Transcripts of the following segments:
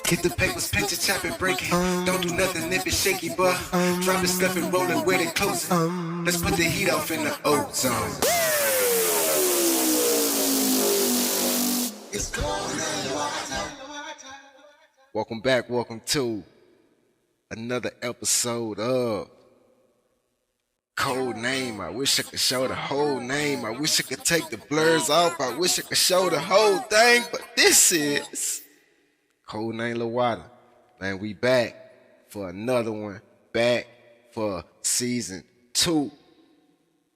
Get the papers, pinch it, chop it, break it. Don't do nothing if it's shaky, but drop the stuff and roll it where they close it. Let's put the heat off in the ozone. It's cold in the water. Welcome back, welcome to another episode of Code Name. I wish I could show the whole name. I wish I could take the blurs off. I wish I could show the whole thing, but this is Code Name LWTA. Man, we back for another one. Back for season 2.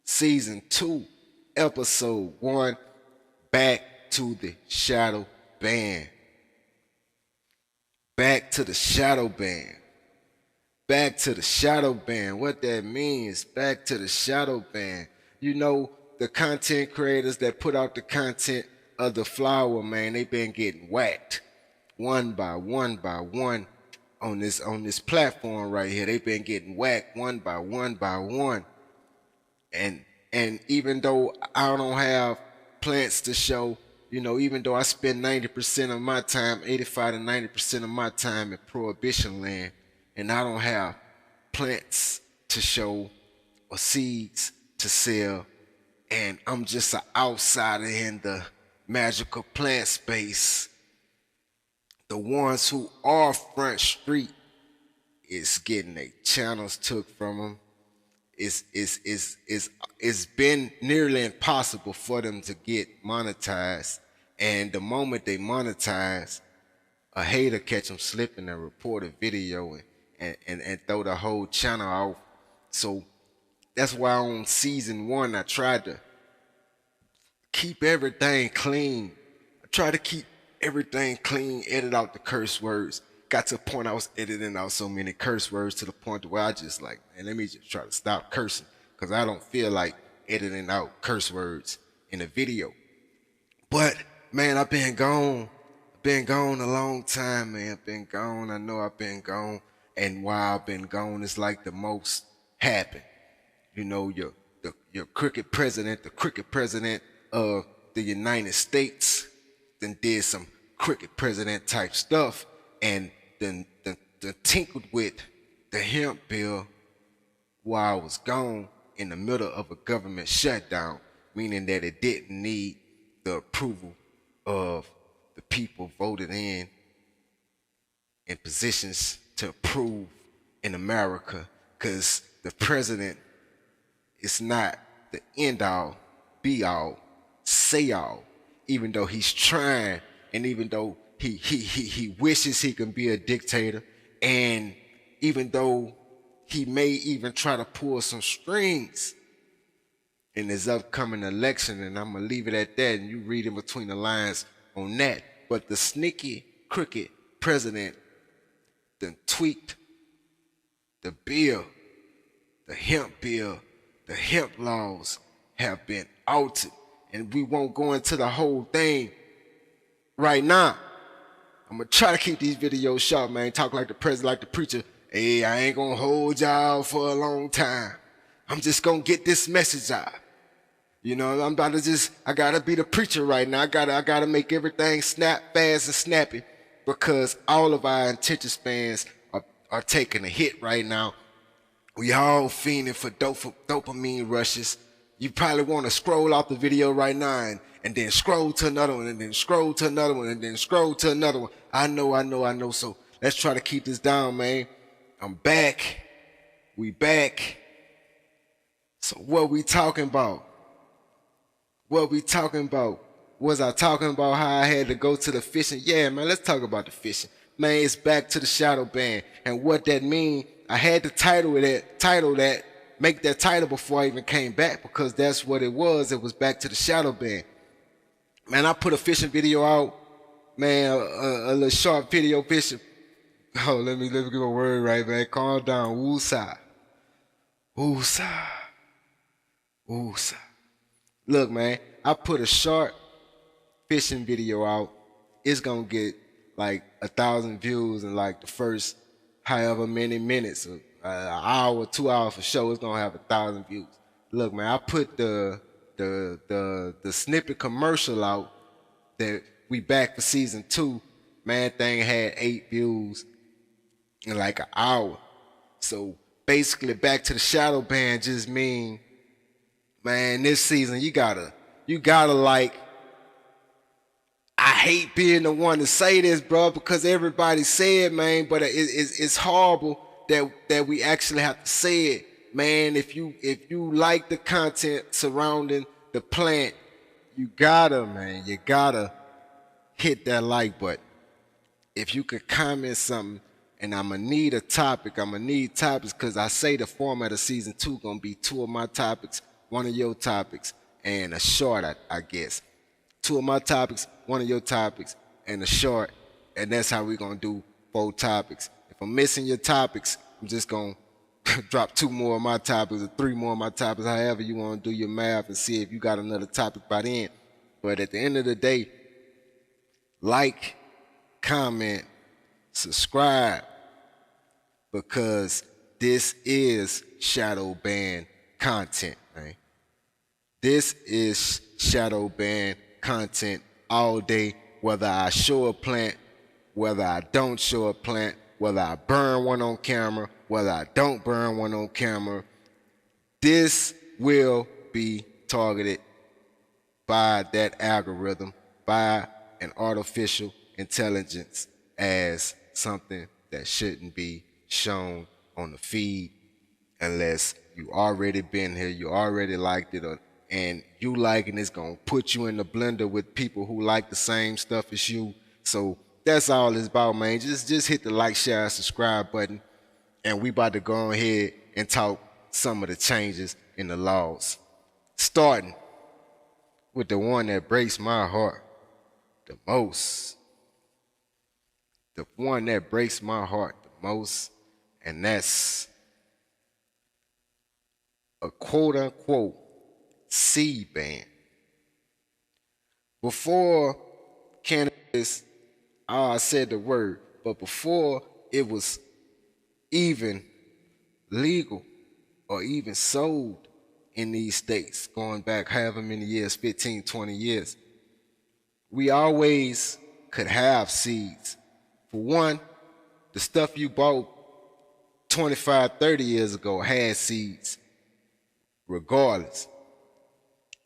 Season 2, episode 1. Back to the Shadowban. Back to the Shadowban. Back to the Shadowban. What that means, back to the Shadowban. You know, the content creators that put out the content of the flower, man, they been getting whacked one by one on this platform right here. They been getting whacked one by one. And even though I don't have plants to show, you know, even though I spend 90% of my time, 85 to 90% of my time in prohibition land, and I don't have plants to show or seeds to sell, and I'm just an outsider in the magical plant space, the ones who are front street is getting their channels took from them. It's been nearly impossible for them to get monetized, and the moment they monetize, a hater catch them slipping and report a video and throw the whole channel off. So that's why on season 1 I tried to keep everything clean. I tried to keep everything clean, edit out the curse words. Got to a point I was editing out so many curse words to the point where I just like, man, let me just try to stop cursing, because I don't feel like editing out curse words in a video. But man, I've been gone. I've been gone a long time, man. I've been gone. I know I've been gone. And while I've been gone, it's like the most happened. You know, your crooked president, the crooked president of the United States, then did some crooked president type stuff, and then tinkered with the hemp bill while I was gone in the middle of a government shutdown, meaning that it didn't need the approval of the people voted in positions to approve in America, because the president is not the end all, be all, say all, even though he's trying, and even though he wishes he can be a dictator, and even though he may even try to pull some strings in his upcoming election, and I'm gonna leave it at that, and you read in between the lines on that. But the sneaky, crooked president then tweaked the bill, the hemp laws have been altered, and we won't go into the whole thing right now. I'm gonna try to keep these videos short, man. Talk like the president, like the preacher. Hey, I ain't gonna hold y'all for a long time. I'm just gonna get this message out. You know, I'm about to I gotta be the preacher right now. I gotta make everything snap fast and snappy, because all of our attention spans are taking a hit right now. We all fiending for dopamine rushes. You probably want to scroll off the video right now and then scroll to another one, and then scroll to another one, and then scroll to another one. I know. So let's try to keep this down, man. I'm back. We back. So what we talking about? Was I talking about how I had to go to the fishing? Yeah, man, let's talk about the fishing. Man, it's back to the Shadowban. And what that mean, I had to make that title before I even came back, because that's what it was. It was back to the Shadowban. Man, I put a fishing video out, man, a little short video fishing. Oh, let me give a word right, man. Calm down. Woosah. Look, man, I put a short fishing video out. It's gonna get like 1,000 views in like the first however many minutes, an hour, 2 hours for sure. It's gonna have 1,000 views. Look, man, I put the snippet commercial out that we back for season 2. Man, thing had 8 views in like an hour. So basically, back to the Shadowban just mean, man, this season you gotta like. I hate being the one to say this, bro, because everybody say it, man. But it's horrible that we actually have to say it, man. If you like the content surrounding the plant, you gotta hit that like button. If you could comment something, and I'ma need a topic, I'ma need topics, because I say the format of season 2 gonna be 2 of my topics, 1 of your topics, and a short, I guess. 2 of my topics, 1 of your topics, and a short, and that's how we gonna do 4 topics. If I'm missing your topics, I'm just gonna drop 2 more of my topics or 3 more of my topics, however you wanna do your math, and see if you got another topic by then. But at the end of the day, like, comment, subscribe, because this is Shadowban content, man. This is Shadowban content all day, whether I show a plant, whether I don't show a plant, whether I burn one on camera, whether I don't burn one on camera. This will be targeted by that algorithm, by an artificial intelligence, as something that shouldn't be shown on the feed unless you already been here, you already liked it, and you liking it's gonna put you in the blender with people who like the same stuff as you. So that's all it's about, man. Just hit the like, share, subscribe button, and we about to go ahead and talk some of the changes in the laws, starting with the one that breaks my heart the most. The one that breaks my heart the most, and that's a quote-unquote seed ban. Before cannabis, I said the word, but before it was even legal or even sold in these states, going back however many years, 15, 20 years, we always could have seeds. For one, the stuff you bought 25, 30 years ago had seeds, regardless.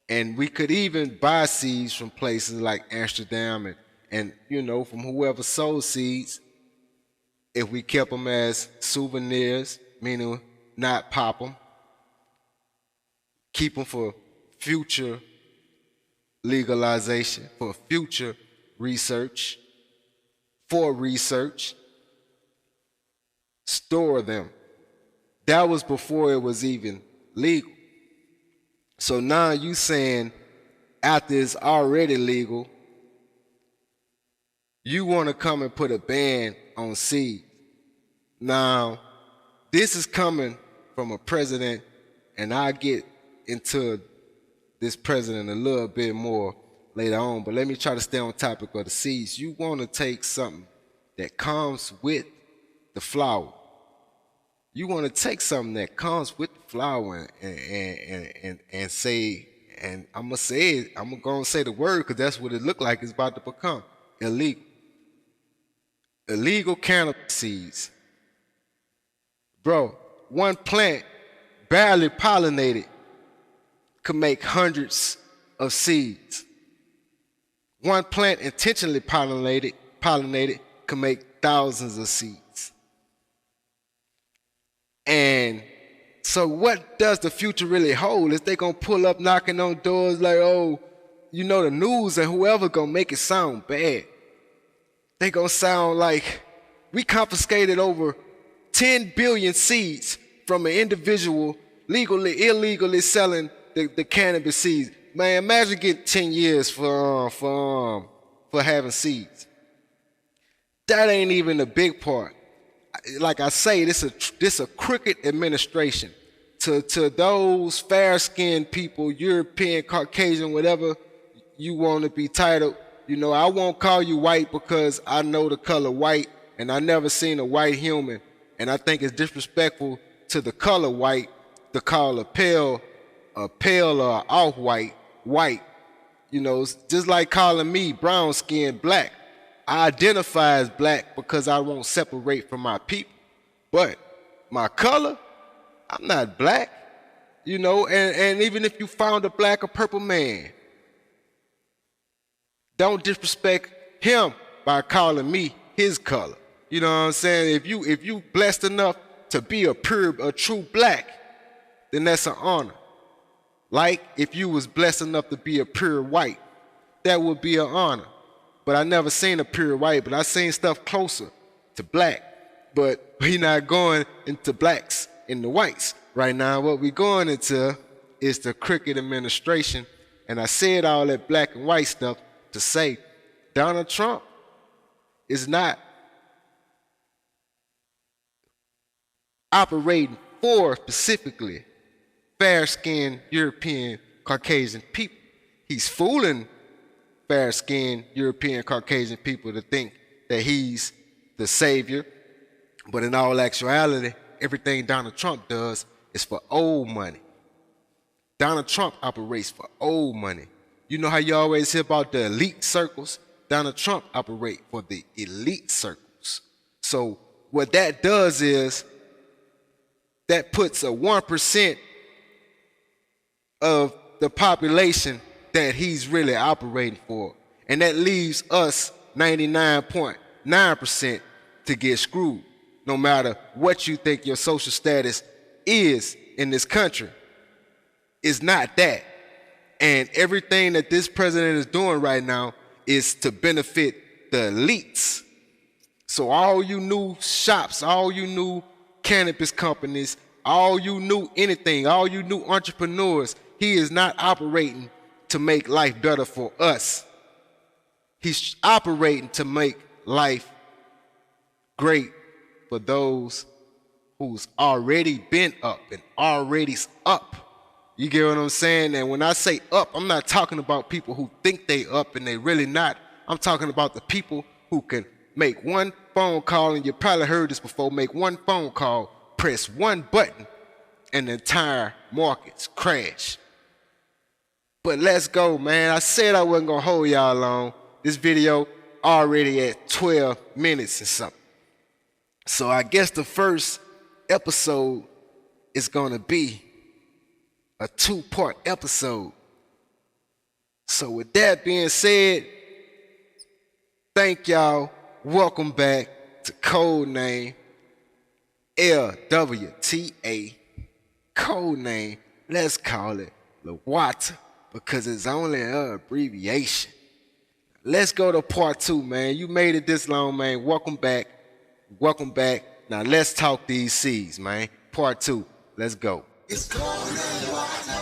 And we could even buy seeds from places like Amsterdam and from whoever sold seeds, if we kept them as souvenirs, meaning not pop them, keep them for future legalization, for future research, store them. That was before it was even legal. So now you saying after it's already legal, you want to come and put a ban on seed. Now, this is coming from a president, and I'll get into this president a little bit more later on, but let me try to stay on topic of the seeds. You want to take something that comes with the flower. You want to take something that comes with the flower and say, and I'm going to say it, I'm going to say the word because that's what it looked like it's about to become, illegal. Illegal cannabis seeds. Bro, one plant barely pollinated could make hundreds of seeds. One plant intentionally pollinated could make thousands of seeds. And so what does the future really hold? Is they gonna pull up knocking on doors like, oh, the news and whoever gonna make it sound bad. They gonna sound like we confiscated over 10 billion seeds from an individual illegally selling the cannabis seeds. Man, imagine getting 10 years for having seeds. That ain't even the big part. Like I say, this a crooked administration. To those fair-skinned people, European, Caucasian, whatever you want to be titled, I won't call you white because I know the color white, and I never seen a white human, and I think it's disrespectful to the color white to call a pale or off-white white. It's just like calling me brown-skinned black. I identify as black because I won't separate from my people. But my color, I'm not black. You know, and even if you found a black or purple man, don't disrespect him by calling me his color. You know what I'm saying? If you blessed enough to be a true black, then that's an honor. Like if you was blessed enough to be a pure white, that would be an honor. But I never seen a pure white, but I seen stuff closer to black. But we not going into blacks and the whites. Right now, what we going into is the crooked administration. And I said all that black and white stuff to say Donald Trump is not operating for specifically fair-skinned European Caucasian people. He's fooling fair-skinned European Caucasian people to think that he's the savior. But in all actuality, everything Donald Trump does is for old money. Donald Trump operates for old money. You know how you always hear about the elite circles? Donald Trump operates for the elite circles. So what that does is that puts a 1% of the population that he's really operating for. And that leaves us 99.9% to get screwed, no matter what you think your social status is in this country. It's not that. And everything that this president is doing right now is to benefit the elites. So all you new shops, all you new cannabis companies, all you new anything, all you new entrepreneurs, he is not operating to make life better for us. He's operating to make life great for those who's already been up and already's up. You get what I'm saying? And when I say up, I'm not talking about people who think they up and they really not. I'm talking about the people who can make one phone call, and you probably heard this before, make one phone call, press one button, and the entire markets crash. But let's go, man. I said I wasn't gonna hold y'all long. This video already at 12 minutes and something. So I guess the first episode is gonna be a 2-part episode. So with that being said, thank y'all. Welcome back to Codename LWTA. Codename, let's call it LWTA because it's only an abbreviation. Let's go to part 2, man. You made it this long, man. Welcome back. Welcome back. Now let's talk these C's, man. Part 2. Let's go. It's Codename.